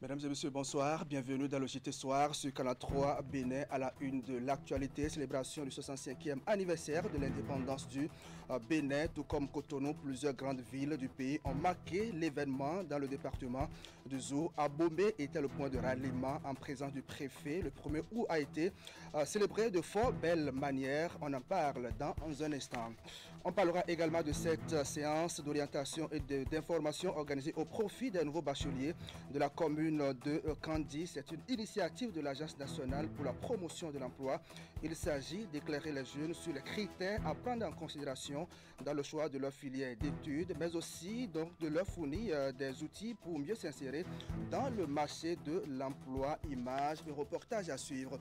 Mesdames et messieurs, bonsoir. Bienvenue dans le JT Soir sur Canal 3 Bénin à la une de l'actualité. Célébration du 65e anniversaire de l'indépendance du Bénin, tout comme Cotonou, plusieurs grandes villes du pays ont marqué l'événement dans le département du Zou. Abomey était le point de ralliement en présence du préfet. Le 1er août a été célébré de fort belle manière. On en parle dans un instant. On parlera également de cette séance d'orientation et d'information organisée au profit des nouveaux bacheliers de la commune de Kandi. C'est une initiative de l'Agence nationale pour la promotion de l'emploi. Il s'agit d'éclairer les jeunes sur les critères à prendre en considération dans le choix de leur filière d'études, mais aussi donc de leur fournir des outils pour mieux s'insérer dans le marché de l'emploi. Images et reportages à suivre.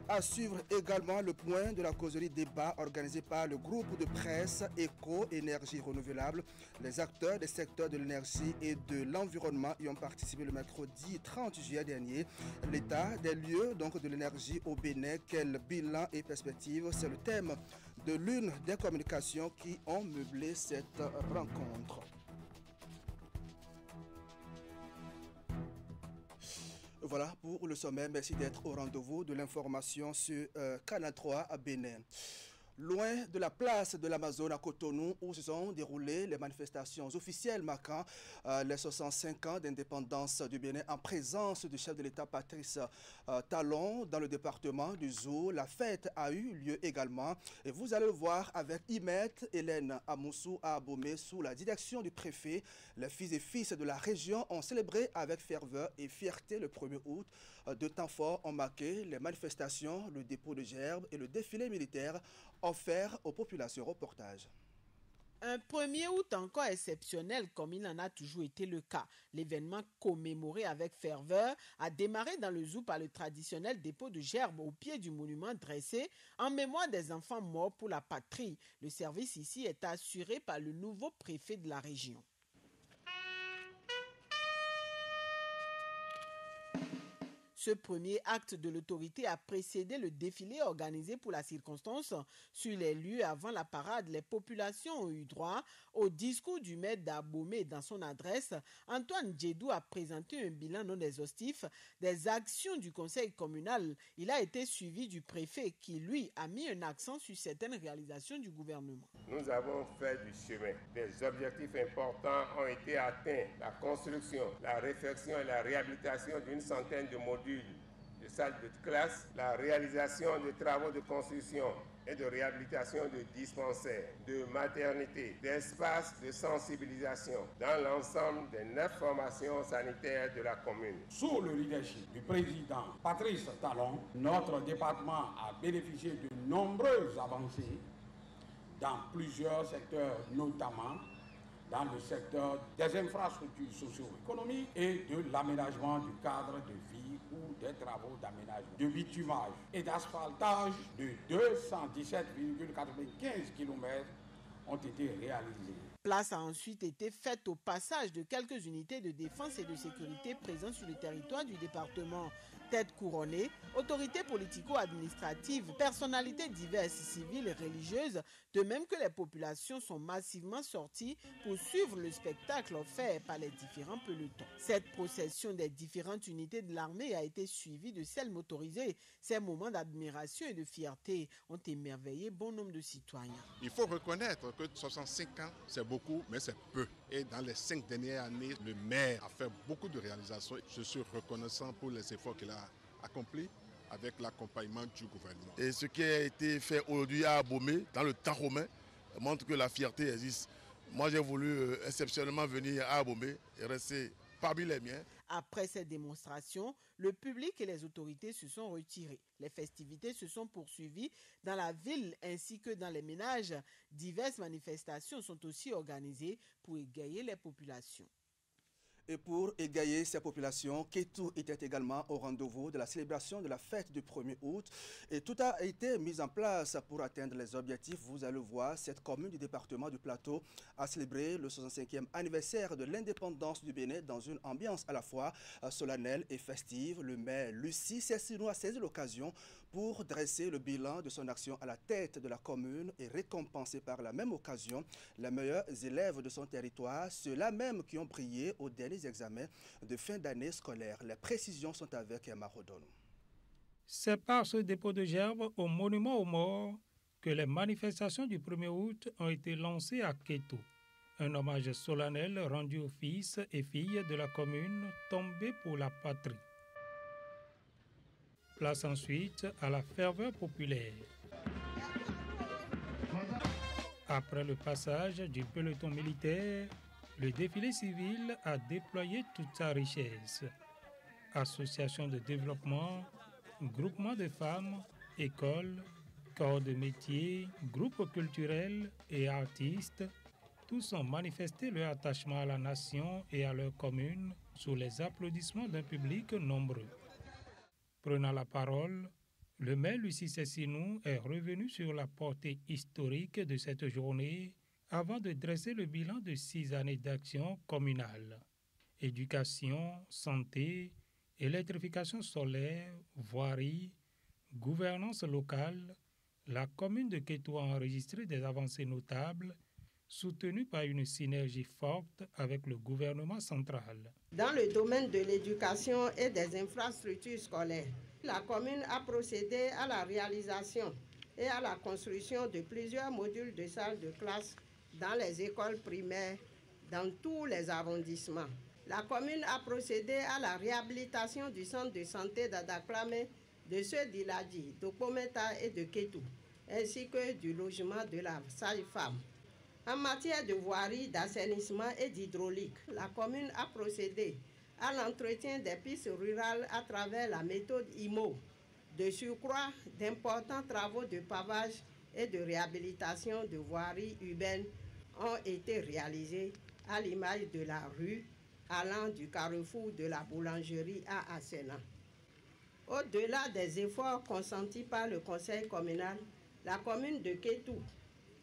À suivre également le point de la causerie débat organisé par le groupe de presse Éco Énergie Renouvelable. Les acteurs des secteurs de l'énergie et de l'environnement y ont participé le mercredi 30 juillet dernier. L'état des lieux donc de l'énergie au Bénin, quel bilan et perspective, c'est le thème de l'une des communications qui ont meublé cette rencontre. Voilà pour le sommet. Merci d'être au rendez-vous de l'information sur Canal 3 à Bénin. Loin de la place de l'Amazone à Cotonou où se sont déroulées les manifestations officielles marquant les 65 ans d'indépendance du Bénin en présence du chef de l'État Patrice Talon dans le département du Zou. La fête a eu lieu également et vous allez le voir avec Imet Hélène Amoussou à Abomey sous la direction du préfet. Les filles et fils de la région ont célébré avec ferveur et fierté le 1er août. Deux temps forts ont marqué les manifestations, le dépôt de gerbes et le défilé militaire offert aux populations. Reportage. Un 1er août encore exceptionnel comme il en a toujours été le cas. L'événement commémoré avec ferveur a démarré dans le Zou par le traditionnel dépôt de gerbes au pied du monument dressé en mémoire des enfants morts pour la patrie. Le service ici est assuré par le nouveau préfet de la région. Ce premier acte de l'autorité a précédé le défilé organisé pour la circonstance. Sur les lieux avant la parade, les populations ont eu droit au discours du maire d'Abomey. Dans son adresse, Antoine Djedou a présenté un bilan non exhaustif des actions du conseil communal. Il a été suivi du préfet qui, lui, a mis un accent sur certaines réalisations du gouvernement. Nous avons fait du chemin. Des objectifs importants ont été atteints. La construction, la réfection et la réhabilitation d'une centaine de modules de salles de classe, la réalisation de travaux de construction et de réhabilitation de dispensaires, de maternités, d'espaces de sensibilisation dans l'ensemble des 9 formations sanitaires de la commune. Sous le leadership du président Patrice Talon, notre département a bénéficié de nombreuses avancées dans plusieurs secteurs, notamment dans le secteur des infrastructures socio-économiques et de l'aménagement du cadre de vie ou des travaux d'aménagement, de bitumage et d'asphaltage de 217,95 km ont été réalisés. Place a ensuite été faite au passage de quelques unités de défense et de sécurité présentes sur le territoire du département. Têtes couronnées, autorités politico-administratives, personnalités diverses, civiles et religieuses, de même que les populations sont massivement sorties pour suivre le spectacle offert par les différents pelotons. Cette procession des différentes unités de l'armée a été suivie de celles motorisées. Ces moments d'admiration et de fierté ont émerveillé bon nombre de citoyens. Il faut reconnaître que 65 ans, c'est beaucoup, mais c'est peu. Et dans les 5 dernières années, le maire a fait beaucoup de réalisations. Je suis reconnaissant pour les efforts qu'il a accomplis avec l'accompagnement du gouvernement. Et ce qui a été fait aujourd'hui à Abomey, dans le temps romain, montre que la fierté existe. Moi, j'ai voulu exceptionnellement venir à Abomey et rester parmi les miens. Après cette démonstration, le public et les autorités se sont retirés. Les festivités se sont poursuivies dans la ville ainsi que dans les ménages. Diverses manifestations sont aussi organisées pour égayer les populations. Et pour égayer ces populations, Kétou était également au rendez-vous de la célébration de la fête du 1er août. Et tout a été mis en place pour atteindre les objectifs. Vous allez voir, cette commune du département du Plateau a célébré le 65e anniversaire de l'indépendance du Bénin dans une ambiance à la fois solennelle et festive. Le maire Lucie Cessino a saisi l'occasion pour dresser le bilan de son action à la tête de la commune et récompenser par la même occasion les meilleurs élèves de son territoire, ceux-là même qui ont brillé au dernier les examens de fin d'année scolaire. Les précisions sont avec Emma Rodon. C'est par ce dépôt de gerbes au monument aux morts que les manifestations du 1er août ont été lancées à Kétou. Un hommage solennel rendu aux fils et filles de la commune tombés pour la patrie. Place ensuite à la ferveur populaire. Après le passage du peloton militaire, le défilé civil a déployé toute sa richesse. Associations de développement, groupements de femmes, écoles, corps de métier, groupes culturels et artistes, tous ont manifesté leur attachement à la nation et à leur commune sous les applaudissements d'un public nombreux. Prenant la parole, le maire Lucie Cessinou est revenu sur la portée historique de cette journée avant de dresser le bilan de 6 années d'action communale. Éducation, santé, électrification solaire, voirie, gouvernance locale, la commune de Kétou a enregistré des avancées notables soutenues par une synergie forte avec le gouvernement central. Dans le domaine de l'éducation et des infrastructures scolaires, la commune a procédé à la réalisation et à la construction de plusieurs modules de salles de classe dans les écoles primaires dans tous les arrondissements. La commune a procédé à la réhabilitation du centre de santé d'Adaklame, de ceux d'Iladji, de Pometa et de Kétou, ainsi que du logement de la sage-femme. En matière de voirie, d'assainissement et d'hydraulique, la commune a procédé à l'entretien des pistes rurales à travers la méthode IMO. De surcroît, d'importants travaux de pavage et de réhabilitation de voiries urbaines ont été réalisés à l'image de la rue allant du carrefour de la boulangerie à Asséna. Au-delà des efforts consentis par le conseil communal, la commune de Kétou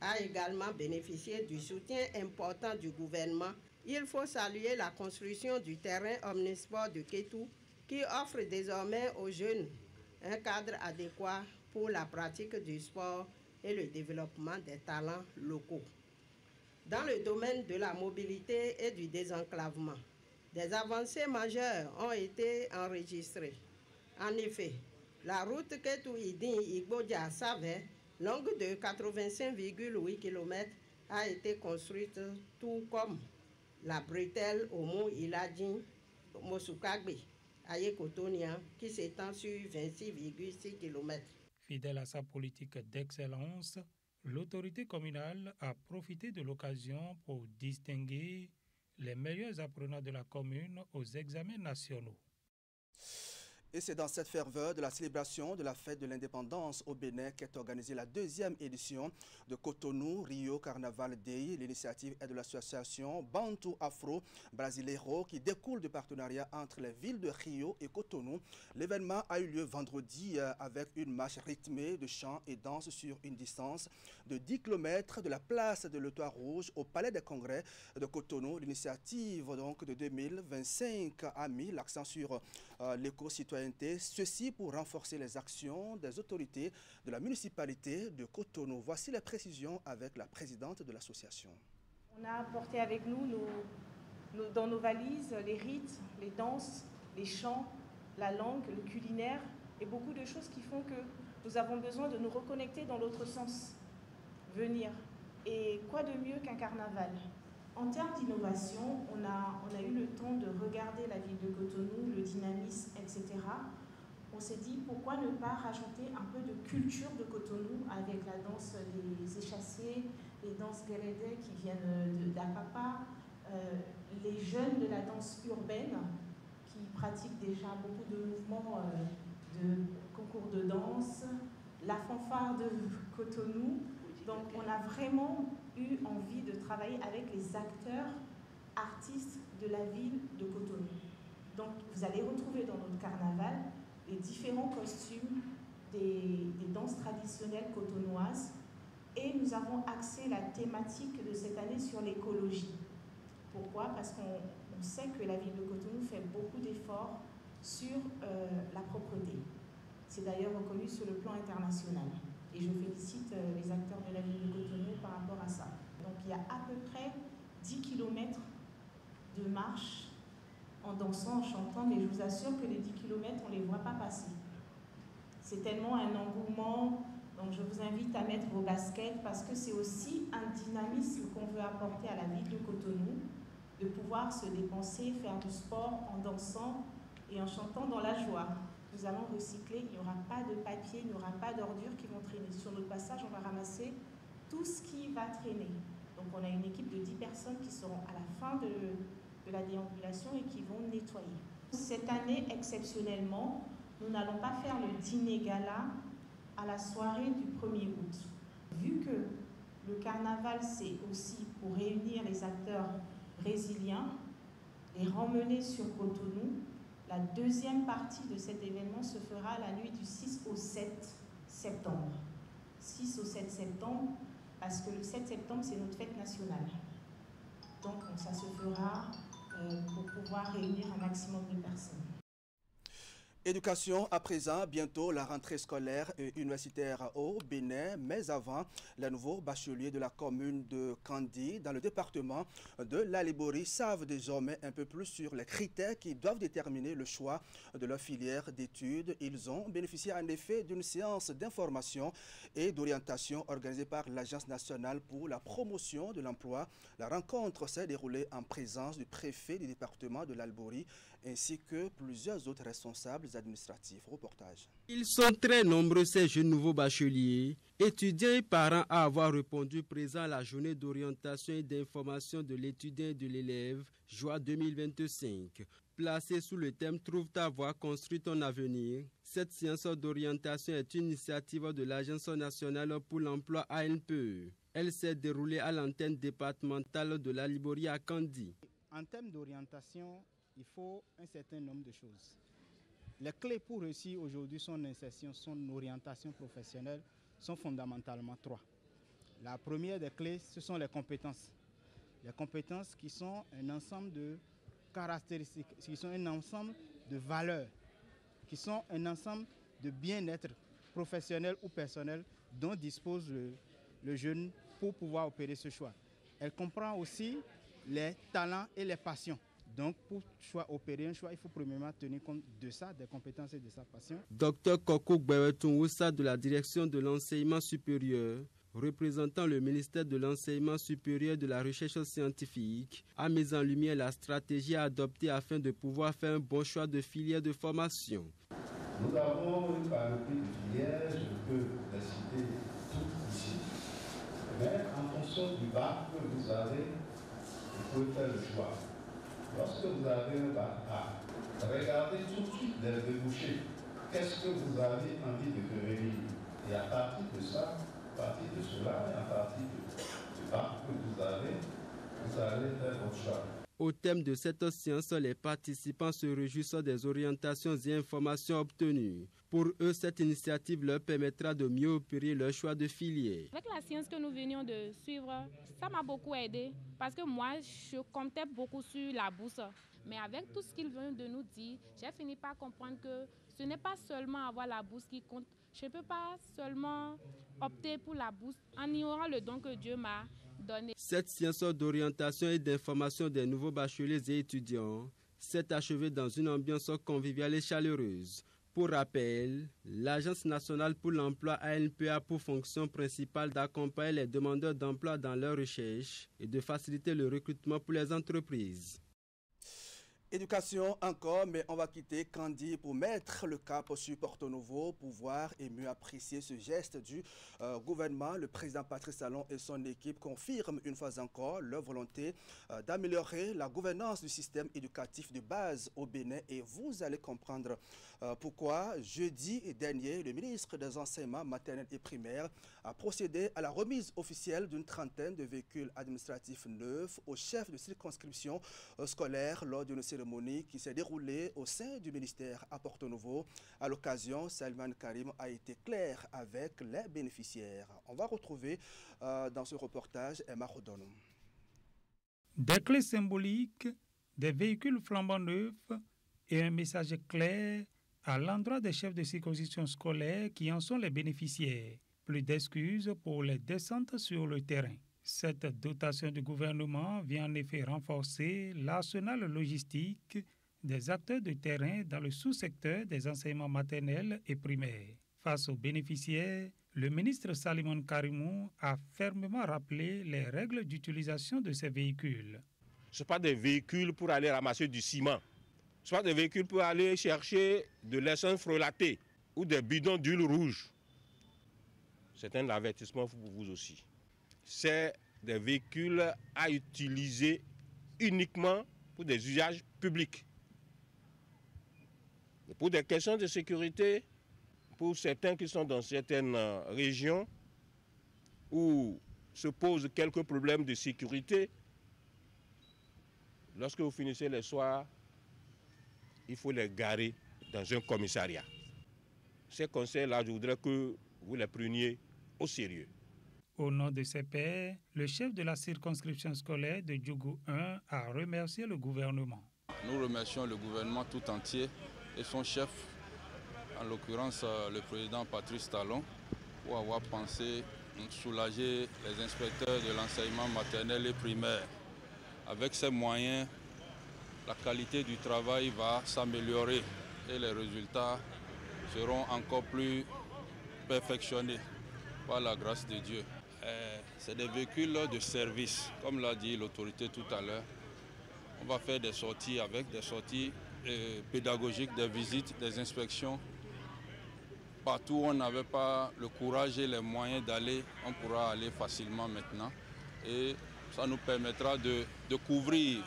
a également bénéficié du soutien important du gouvernement. Il faut saluer la construction du terrain omnisport de Kétou qui offre désormais aux jeunes un cadre adéquat pour la pratique du sport et le développement des talents locaux. Dans le domaine de la mobilité et du désenclavement, des avancées majeures ont été enregistrées. En effet, la route Kétou-Idin-Igbodja-Savè, longue de 85,8 km, a été construite, tout comme la bretelle au mont Iladji Mosukagbe, à Yekotonia, qui s'étend sur 26,6 km. Fidèle à sa politique d'excellence, l'autorité communale a profité de l'occasion pour distinguer les meilleurs apprenants de la commune aux examens nationaux. Et c'est dans cette ferveur de la célébration de la fête de l'indépendance au Bénin qu'est organisée la 2e édition de Cotonou Rio Carnaval Day. L'initiative est de l'association Bantu Afro Brasileiro qui découle du partenariat entre les villes de Rio et Cotonou. L'événement a eu lieu vendredi avec une marche rythmée de chants et danses sur une distance de 10 km de la place de l'Étoile Rouge au Palais des Congrès de Cotonou. L'initiative donc de 2025 a mis l'accent sur l'éco-citoyenneté. Ceci pour renforcer les actions des autorités de la municipalité de Cotonou. Voici les précisions avec la présidente de l'association. On a apporté avec nous dans nos valises les rites, les danses, les chants, la langue, le culinaire et beaucoup de choses qui font que nous avons besoin de nous reconnecter dans l'autre sens, venir. Et quoi de mieux qu'un carnaval ? En termes d'innovation, on a eu le temps de regarder la ville de Cotonou, le dynamisme, etc. On s'est dit pourquoi ne pas rajouter un peu de culture de Cotonou avec la danse des échassiers, les danses guérédé qui viennent d'Apapa, les jeunes de la danse urbaine qui pratiquent déjà beaucoup de mouvements de concours de danse, la fanfare de Cotonou. Donc on a vraiment eu envie de travailler avec les acteurs, artistes de la ville de Cotonou. Donc vous allez retrouver dans notre carnaval les différents costumes des danses traditionnelles cotonoises et nous avons axé la thématique de cette année sur l'écologie. Pourquoi ? Parce qu'on sait que la ville de Cotonou fait beaucoup d'efforts sur la propreté. C'est d'ailleurs reconnu sur le plan international. Et je félicite les acteurs de la ville de Cotonou par rapport à ça. Donc il y a à peu près 10 km de marche en dansant, en chantant, mais je vous assure que les 10 km, on ne les voit pas passer. C'est tellement un engouement, donc je vous invite à mettre vos baskets parce que c'est aussi un dynamisme qu'on veut apporter à la ville de Cotonou, de pouvoir se dépenser, faire du sport en dansant et en chantant dans la joie. Nous allons recycler, il n'y aura pas de papier, il n'y aura pas d'ordures qui vont traîner. Sur notre passage, on va ramasser tout ce qui va traîner. Donc on a une équipe de 10 personnes qui seront à la fin de la déambulation et qui vont nettoyer. Cette année, exceptionnellement, nous n'allons pas faire le dîner gala à la soirée du 1er août. Vu que le carnaval, c'est aussi pour réunir les acteurs résiliens, les ramener sur Cotonou, la deuxième partie de cet événement se fera la nuit du 6 au 7 septembre. 6 au 7 septembre, parce que le 7 septembre, c'est notre fête nationale. Donc, ça se fera pour pouvoir réunir un maximum de personnes. Éducation à présent, bientôt la rentrée scolaire et universitaire au Bénin, mais avant, les nouveaux bacheliers de la commune de Kandi, dans le département de la Liborie, savent désormais un peu plus sur les critères qui doivent déterminer le choix de leur filière d'études. Ils ont bénéficié en effet d'une séance d'information et d'orientation organisée par l'Agence nationale pour la promotion de l'emploi. La rencontre s'est déroulée en présence du préfet du département de la Liborie ainsi que plusieurs autres responsables administratifs. Reportage. Ils sont très nombreux, ces jeunes nouveaux bacheliers, étudiants et parents à avoir répondu présent à la journée d'orientation et d'information de l'étudiant et de l'élève, juin 2025. Placée sous le thème « Trouve ta voie, construis ton avenir », cette séance d'orientation est une initiative de l'Agence nationale pour l'emploi ANPE. Elle s'est déroulée à l'antenne départementale de la Liborie à Kandi. En termes d'orientation, il faut un certain nombre de choses. Les clés pour réussir aujourd'hui son insertion, son orientation professionnelle sont fondamentalement 3. La première des clés, ce sont les compétences. Les compétences qui sont un ensemble de caractéristiques, qui sont un ensemble de valeurs, qui sont un ensemble de bien-être professionnel ou personnel dont dispose le jeune pour pouvoir opérer ce choix. Elle comprend aussi les talents et les passions. Donc, pour opérer un choix, il faut premièrement tenir compte de ça, des compétences et de sa passion. Dr Koko Gbewetunwusa de la direction de l'enseignement supérieur, représentant le ministère de l'enseignement supérieur et de la recherche scientifique, a mis en lumière la stratégie à adopter afin de pouvoir faire un bon choix de filière de formation. Nous avons une panoplie de filières, je peux les citer toutes ici, mais en fonction du bac que vous avez, vous pouvez faire le choix. Lorsque vous avez un bac A, regardez tout de suite les débouchés. Qu'est-ce que vous avez envie de devenir? Et à partir de ça, à partir de cela, et à partir du bac que vous allez faire votre choix. Au thème de cette séance, les participants se réjouissent des orientations et informations obtenues. Pour eux, cette initiative leur permettra de mieux opérer leur choix de filière. Avec la séance que nous venions de suivre, ça m'a beaucoup aidé parce que moi, je comptais beaucoup sur la bourse. Mais avec tout ce qu'ils viennent de nous dire, j'ai fini par comprendre que ce n'est pas seulement avoir la bourse qui compte. Je ne peux pas seulement opter pour la bourse en ignorant le don que Dieu m'a donné. Cette séance d'orientation et d'information des nouveaux bacheliers et étudiants s'est achevée dans une ambiance conviviale et chaleureuse. Pour rappel, l'Agence nationale pour l'emploi ANPE a pour fonction principale d'accompagner les demandeurs d'emploi dans leur recherche et de faciliter le recrutement pour les entreprises. Éducation encore, mais on va quitter Kandi pour mettre le cap sur Porto Novo pour voir et mieux apprécier ce geste du gouvernement. Le président Patrice Talon et son équipe confirment une fois encore leur volonté d'améliorer la gouvernance du système éducatif de base au Bénin et vous allez comprendre pourquoi. Jeudi dernier, le ministre des Enseignements maternels et primaires a procédé à la remise officielle d'une trentaine de véhicules administratifs neufs aux chefs de circonscription scolaire lors d'une cérémonie qui s'est déroulée au sein du ministère à Porto Novo. À l'occasion, Salman Karim a été clair avec les bénéficiaires. On va retrouver dans ce reportage Emma Rodon. Des clés symboliques, des véhicules flambant neufs et un message clair à l'endroit des chefs de circonscription scolaire qui en sont les bénéficiaires. Plus d'excuses pour les descentes sur le terrain. Cette dotation du gouvernement vient en effet renforcer l'arsenal logistique des acteurs de terrain dans le sous-secteur des enseignements maternels et primaires. Face aux bénéficiaires, le ministre Salimon Karimou a fermement rappelé les règles d'utilisation de ces véhicules. Ce ne sont pas des véhicules pour aller ramasser du ciment. Ce ne sont pas des véhicules pour aller chercher de l'essence frelatée ou des bidons d'huile rouge. C'est un avertissement pour vous aussi. C'est des véhicules à utiliser uniquement pour des usages publics. Et pour des questions de sécurité, pour certains qui sont dans certaines régions où se posent quelques problèmes de sécurité, lorsque vous finissez les soirs, il faut les garer dans un commissariat. Ces conseils-là, je voudrais que vous les preniez au sérieux. Au nom de ses pairs, le chef de la circonscription scolaire de Djougou 1 a remercié le gouvernement. Nous remercions le gouvernement tout entier et son chef, en l'occurrence le président Patrice Talon, pour avoir pensé soulager les inspecteurs de l'enseignement maternel et primaire. Avec ces moyens, la qualité du travail va s'améliorer et les résultats seront encore plus perfectionnés par la grâce de Dieu. C'est des véhicules de service, comme l'a dit l'autorité tout à l'heure. On va faire des sorties avec des sorties pédagogiques, des visites, des inspections. Partout où on n'avait pas le courage et les moyens d'aller, on pourra aller facilement maintenant. Et ça nous permettra de couvrir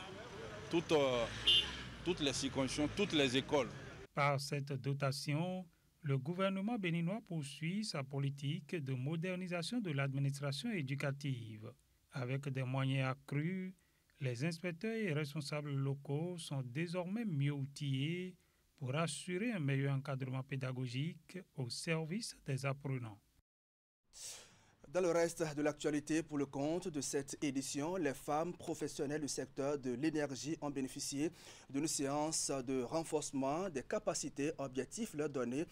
toutes les circonscriptions, toutes les écoles. Par cette dotation, le gouvernement béninois poursuit sa politique de modernisation de l'administration éducative. Avec des moyens accrus, les inspecteurs et responsables locaux sont désormais mieux outillés pour assurer un meilleur encadrement pédagogique au service des apprenants. Dans le reste de l'actualité, pour le compte de cette édition, les femmes professionnelles du secteur de l'énergie ont bénéficié d'une séance de renforcement des capacités. Objectif leur donner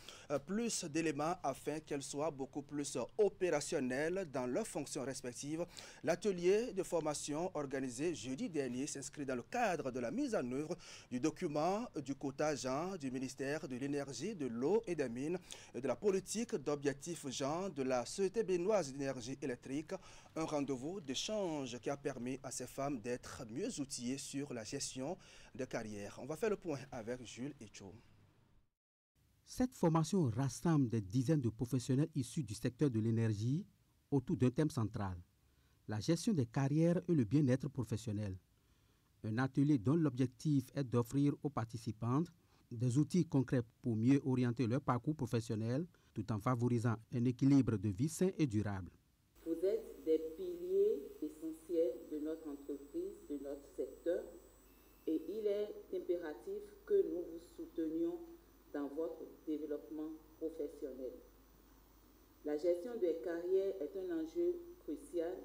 plus d'éléments afin qu'elles soient beaucoup plus opérationnelles dans leurs fonctions respectives. L'atelier de formation organisé jeudi dernier s'inscrit dans le cadre de la mise en œuvre du document du quota genre du ministère de l'énergie, de l'eau et des mines et de la politique d'objectifs genre de la Société béninoise d'énergie électrique, un rendez-vous d'échange qui a permis à ces femmes d'être mieux outillées sur la gestion de carrière. On va faire le point avec Jules Echo. Cette formation rassemble des dizaines de professionnels issus du secteur de l'énergie autour d'un thème central, la gestion des carrières et le bien-être professionnel. Un atelier dont l'objectif est d'offrir aux participantes des outils concrets pour mieux orienter leur parcours professionnel tout en favorisant un équilibre de vie sain et durable. Vous êtes des piliers essentiels de notre entreprise, de notre secteur, et il est impératif que nous vous soutenions dans votre développement professionnel. La gestion des carrières est un enjeu crucial,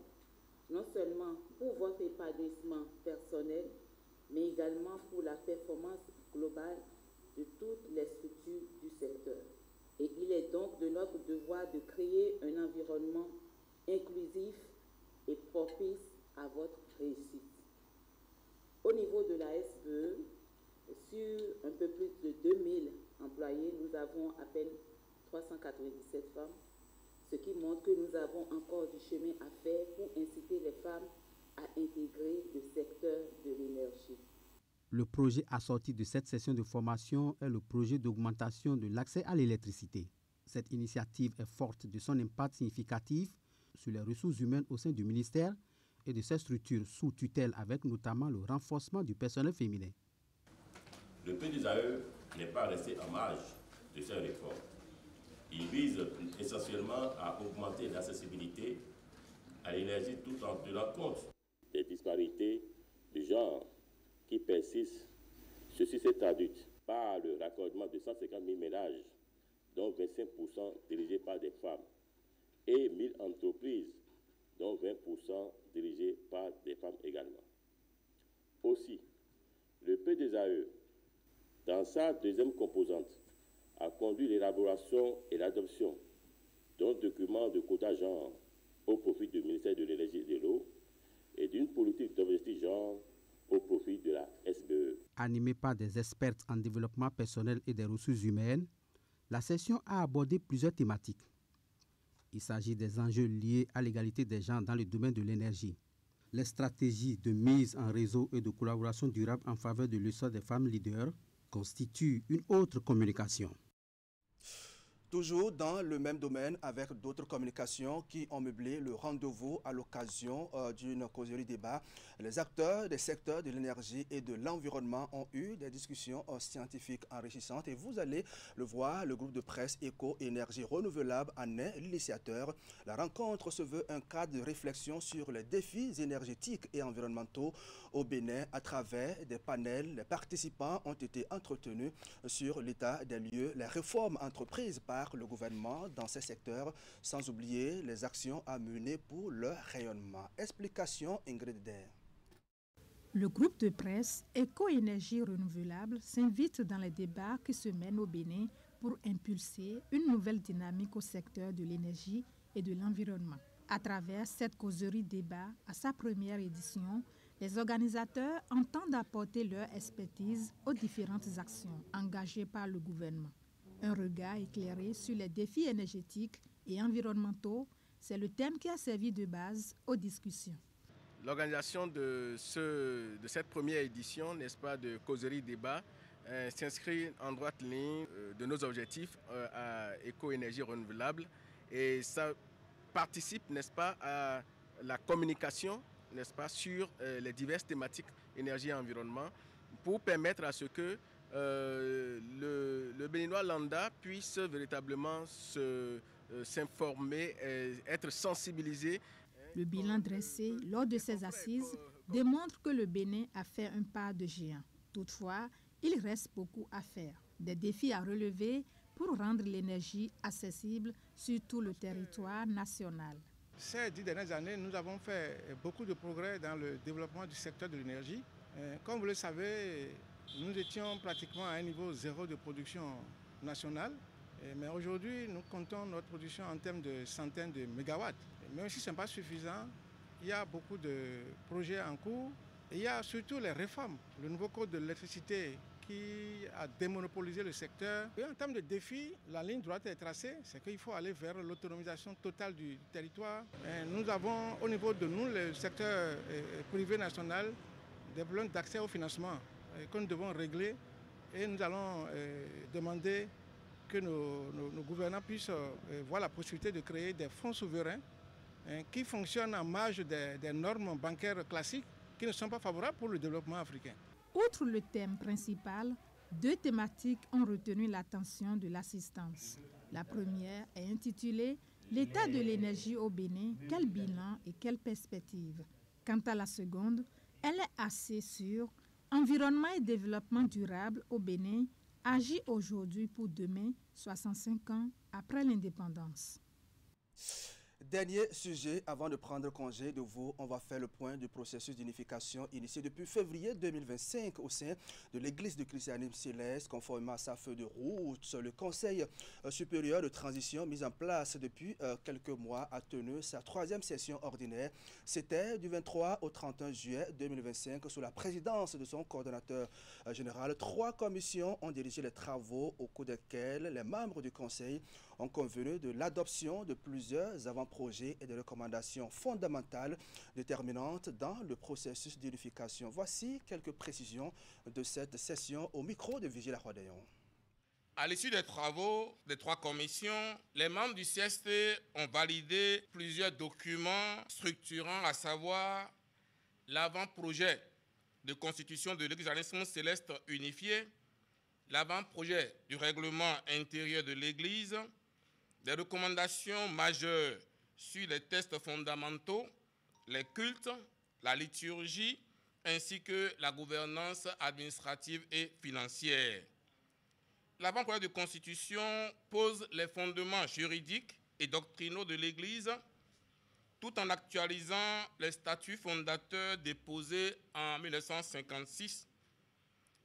non seulement pour votre épanouissement personnel, mais également pour la performance globale de toutes les structures du secteur. Et il est donc de notre devoir de créer un environnement inclusif et propice à votre réussite. Au niveau de la SBE, sur un peu plus de 2000 employés, nous avons à peine 397 femmes, ce qui montre que nous avons encore du chemin à faire pour inciter les femmes à intégrer le secteur de l'énergie. Le projet assorti de cette session de formation est le projet d'augmentation de l'accès à l'électricité. Cette initiative est forte de son impact significatif sur les ressources humaines au sein du ministère et de ses structures sous tutelle avec notamment le renforcement du personnel féminin. Le PDSAE n'est pas resté en marge de ces réformes. Il vise essentiellement à augmenter l'accessibilité à l'énergie tout en tenant compte des disparités de genre qui persistent. Ceci s'est traduit par le raccordement de 150 000 ménages, dont 25% dirigés par des femmes, et 1000 entreprises, dont 20% dirigées par des femmes également. Aussi, le PDSAE, dans sa deuxième composante, a conduit l'élaboration et l'adoption d'un document de quota genre au profit du ministère de l'énergie et de l'eau et d'une politique d'objectifs genre au profit de la SBE. animée par des experts en développement personnel et des ressources humaines, la session a abordé plusieurs thématiques. Il s'agit des enjeux liés à l'égalité des genres dans le domaine de l'énergie, les stratégies de mise en réseau et de collaboration durable en faveur de l'essor des femmes leaders constituent une autre communication. Toujours dans le même domaine avec d'autres communications qui ont meublé le rendez-vous à l'occasion d'une causerie débat. Les acteurs des secteurs de l'énergie et de l'environnement ont eu des discussions scientifiques enrichissantes et vous allez le voir, le groupe de presse Éco-Énergie Renouvelable en est l'initiateur. La rencontre se veut un cadre de réflexion sur les défis énergétiques et environnementaux au Bénin à travers des panels. Les participants ont été entretenus sur l'état des lieux, les réformes entreprises par le gouvernement dans ces secteurs, sans oublier les actions à mener pour leur rayonnement. Explication Ingrid Der. Le groupe de presse Éco-Énergie Renouvelable s'invite dans les débats qui se mènent au Bénin pour impulser une nouvelle dynamique au secteur de l'énergie et de l'environnement. À travers cette causerie débat, à sa première édition, les organisateurs entendent apporter leur expertise aux différentes actions engagées par le gouvernement. Un regard éclairé sur les défis énergétiques et environnementaux, c'est le thème qui a servi de base aux discussions. L'organisation de cette première édition, n'est-ce pas, de causerie débat, s'inscrit en droite ligne de nos objectifs à Éco-Énergie Renouvelable et ça participe, n'est-ce pas, à la communication, n'est-ce pas, sur les diverses thématiques énergie et environnement pour permettre à ce que le Béninois lambda puisse véritablement s'informer, être sensibilisé. Le bilan dressé lors de ces assises démontre que le Bénin a fait un pas de géant. Toutefois, il reste beaucoup à faire. Des défis à relever pour rendre l'énergie accessible sur tout le territoire national. Ces 10 dernières années, nous avons fait beaucoup de progrès dans le développement du secteur de l'énergie. Comme vous le savez, nous étions pratiquement à un niveau zéro de production nationale. Mais aujourd'hui, nous comptons notre production en termes de centaines de mégawatts. Même si ce n'est pas suffisant, il y a beaucoup de projets en cours. Et il y a surtout les réformes. Le nouveau code de l'électricité qui a démonopolisé le secteur. Et en termes de défis, la ligne droite est tracée. C'est qu'il faut aller vers l'autonomisation totale du territoire. Et nous avons au niveau de nous, le secteur privé national, des problèmes d'accès au financement que nous devons régler. Et nous allons demander que nos gouvernants puissent voir la possibilité de créer des fonds souverains qui fonctionnent en marge des normes bancaires classiques qui ne sont pas favorables pour le développement africain. Outre le thème principal, 2 thématiques ont retenu l'attention de l'assistance. La première est intitulée « L'état de l'énergie au Bénin, quel bilan et quelle perspective ?» Quant à la seconde, elle est axée sur « Environnement et développement durable au Bénin, agit aujourd'hui pour demain, 65 ans après l'indépendance. » Dernier sujet, avant de prendre congé de vous, on va faire le point du processus d'unification initié depuis février 2025 au sein de l'Église du christianisme céleste, conformément à sa feuille de route. Le Conseil supérieur de transition mis en place depuis quelques mois a tenu sa 3e session ordinaire. C'était du 23 au 31 juillet 2025 sous la présidence de son coordonnateur général. 3 commissions ont dirigé les travaux au cours desquels les membres du Conseil ont convenu de l'adoption de plusieurs avant-projets et de recommandations fondamentales déterminantes dans le processus d'unification. Voici quelques précisions de cette session au micro de Vigile Rodayon. À l'issue des travaux des 3 commissions, les membres du CST ont validé plusieurs documents structurants, à savoir l'avant-projet de constitution de l'Église céleste unifiée, l'avant-projet du règlement intérieur de l'Église, des recommandations majeures sur les textes fondamentaux, les cultes, la liturgie, ainsi que la gouvernance administrative et financière. L'avant-projet de constitution pose les fondements juridiques et doctrinaux de l'Église, tout en actualisant les statuts fondateurs déposés en 1956.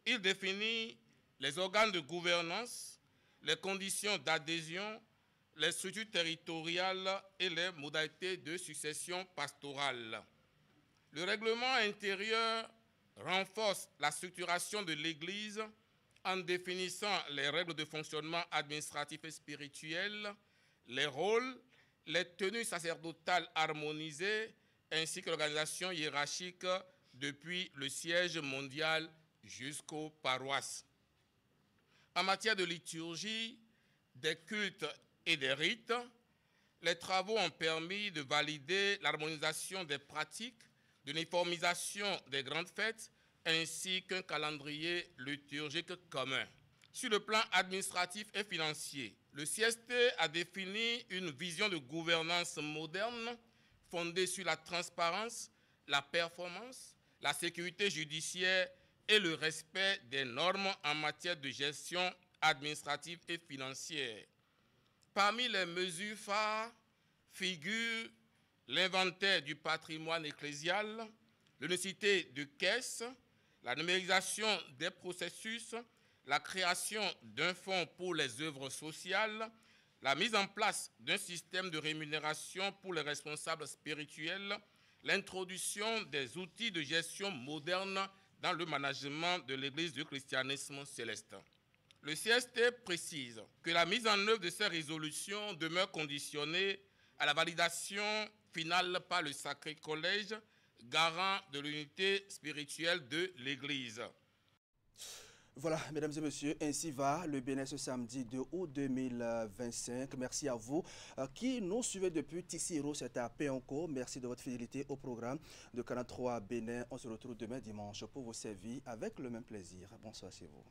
Il définit les organes de gouvernance, les conditions d'adhésion, les structures territoriales et les modalités de succession pastorale. Le règlement intérieur renforce la structuration de l'Église en définissant les règles de fonctionnement administratif et spirituel, les rôles, les tenues sacerdotales harmonisées, ainsi que l'organisation hiérarchique depuis le siège mondial jusqu'aux paroisses. En matière de liturgie, des cultes et des rites, les travaux ont permis de valider l'harmonisation des pratiques, de l'uniformisation des grandes fêtes, ainsi qu'un calendrier liturgique commun. Sur le plan administratif et financier, le CST a défini une vision de gouvernance moderne fondée sur la transparence, la performance, la sécurité judiciaire et le respect des normes en matière de gestion administrative et financière. Parmi les mesures phares figurent l'inventaire du patrimoine ecclésial, l'unicité de caisse, la numérisation des processus, la création d'un fonds pour les œuvres sociales, la mise en place d'un système de rémunération pour les responsables spirituels, l'introduction des outils de gestion modernes dans le management de l'Église du christianisme céleste. Le CST précise que la mise en œuvre de ces résolutions demeure conditionnée à la validation finale par le Sacré Collège, garant de l'unité spirituelle de l'Église. Voilà, mesdames et messieurs, ainsi va le Bénin ce samedi 2 août 2025. Merci à vous qui nous suivez depuis Tissiro, c'est à Péonco. Merci de votre fidélité au programme de Canal 3 Bénin. On se retrouve demain dimanche pour vous servir avec le même plaisir. Bonsoir chez vous.